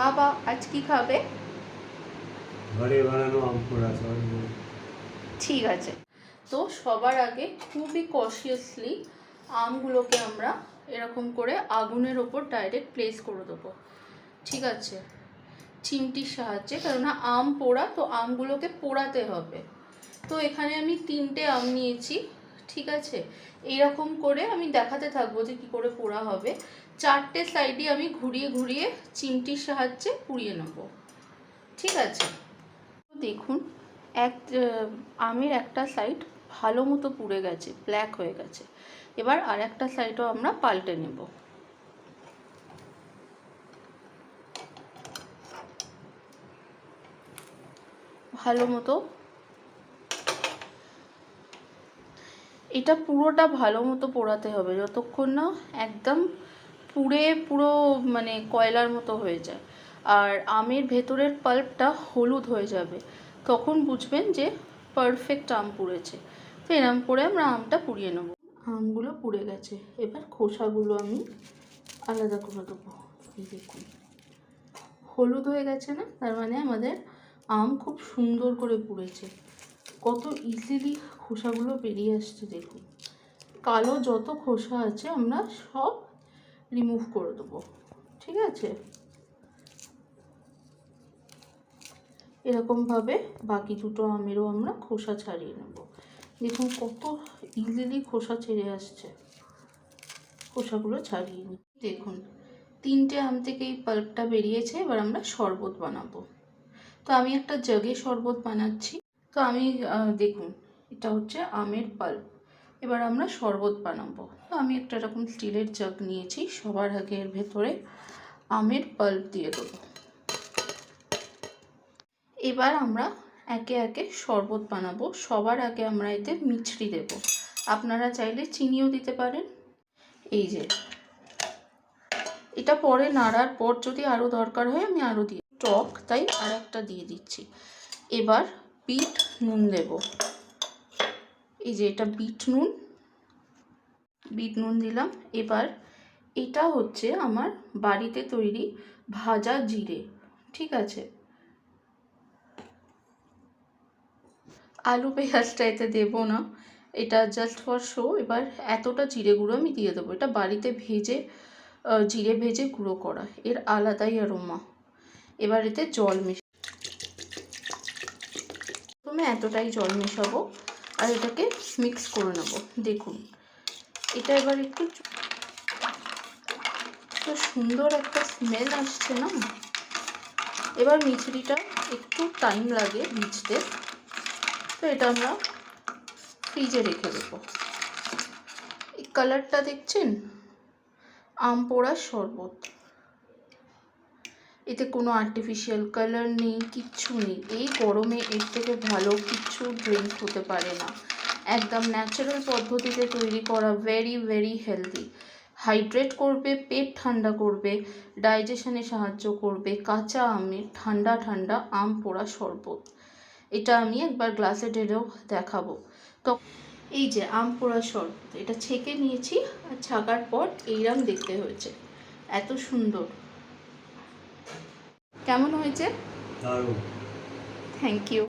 বাবা আজ কি খাবে? ঘরে বানানো আম পোড়া। ঠিক আছে, তো সবার আগে খুবই কশিয়াসলি আমগুলোকে আমরা এরকম করে আগুনের ওপর ডাইরেক্ট প্লেস করে দেবো। ঠিক আছে, চিমটির সাহায্যে, কেননা আম পোড়া, তো আমগুলোকে পোড়াতে হবে। তো এখানে আমি 3টে আম নিয়েছি। ঠিক আছে, এইরকম করে আমি দেখাতে থাকবো যে কি করে পোড়া হবে। 4টে সাইডে আমি ঘুরিয়ে ঘুরিয়ে চিমটির সাহায্যে পুড়িয়ে নেব। ঠিক আছে, দেখুন আমের একটা সাইড ভালো মতো পুড়ে গেছে, ব্ল্যাক হয়ে গেছে। এবার আর একটা সাইডও আমরা পাল্টে নেব। ভালো মতো এটা পুরোটা ভালো মতো পোড়াতে হবে, যতক্ষণ না একদম পুড়ে পুরো মানে কয়লার মতো হয়ে যায়। আর আমের ভেতরের পাল্পটা হলুদ হয়ে যাবে, তখন বুঝবেন যে পারফেক্ট আম পুড়েছে। তো এরম করে আমরা আমটা পুড়িয়ে নেব। আমগুলো পুড়ে গেছে, এবার খোসাগুলো আমি আলাদা করে দেবো। এই দেখুন হলুদ হয়ে গেছে না, তার মানে আমাদের আম খুব সুন্দর করে পুড়েছে। কত ইজিলি খোসাগুলো বেরিয়ে আসছে দেখুন। কালো যত খোসা আছে আমরা সব রিমুভ করে দেবো। ঠিক আছে, এরকমভাবে বাকি দুটো আমেরও আমরা খোসা ছাড়িয়ে নেব। দেখুন কত ইজিলি খোসা ছেড়ে আসছে। খোসাগুলো ছাড়িয়ে নিই। দেখুন 3টে আম থেকে এই পাল্পটা বেরিয়েছে। এবার আমরা শরবত বানাবো। তো আমি একটা জগে শরবত বানাচ্ছি। তো আমি দেখুন এটা হচ্ছে আমের পাল্প। এবার আমরা শরবত বানাবো। তো আমি একটা এরকম স্টিলের জগ নিয়েছি। সবার আগে এর ভেতরে আমের পাল্প দিয়ে দেবো। এবার আমরা একে একে শরবত বানাবো। সবার আগে আমরা এতে মিছরি দেব। আপনারা চাইলে চিনিও দিতে পারেন। এই যে এটা পরে নাড়ার পর যদি আরও দরকার হয় আমি আরও দিই, টক তাই আর একটা দিয়ে দিচ্ছি। এবার বিট নুন দেব। এই যে এটা বিট নুন দিলাম। এবার এটা হচ্ছে আমার বাড়িতে তৈরি ভাজা জিরে। ঠিক আছে, আলু পেঁয়াজটা এতে দেবো না, এটা জাস্ট ফর শো। এবার এতটা জিরে গুঁড়ো আমি দিয়ে দেবো। এটা বাড়িতে জিরে ভেজে গুঁড়ো করা, এর আলাদাই অ্যারোমা। এবার এতে জল প্রথমে এতটাই জল মেশাবো আর এটাকে মিক্স করে নেব। দেখুন এটা এবার একটু সুন্দর একটা স্মেল আসছে না। এবার মিছরিটা একটু টাইম লাগে ভিজতে, তো এটা আমরা ফ্রিজে রেখে দেবো। এই কালারটা দেখছেন, আম পোড়ার শরবত। এতে কোনো আর্টিফিশিয়াল কালার নেই, কিচ্ছু নেই। এই গরমে এর থেকে ভালো কিচ্ছু ড্রিঙ্ক হতে পারে না। একদম ন্যাচারাল পদ্ধতিতে তৈরি করা, ভেরি ভেরি হেলদি। হাইড্রেট করবে, পেট ঠান্ডা করবে, ডাইজেশনে সাহায্য করবে। কাঁচা আমের ঠান্ডা ঠান্ডা আম পোড়া শরবত। এটা আমি একবার গ্লাসে ঢেলেও দেখাবো। তো এই যে আম পোড়া শরবত, এটা ছেঁকে নিয়েছি আর ছাকার পর এইরকম দেখতে হয়েছে। এত সুন্দর। কেমন হয়েছে? দারুণ। Thank you.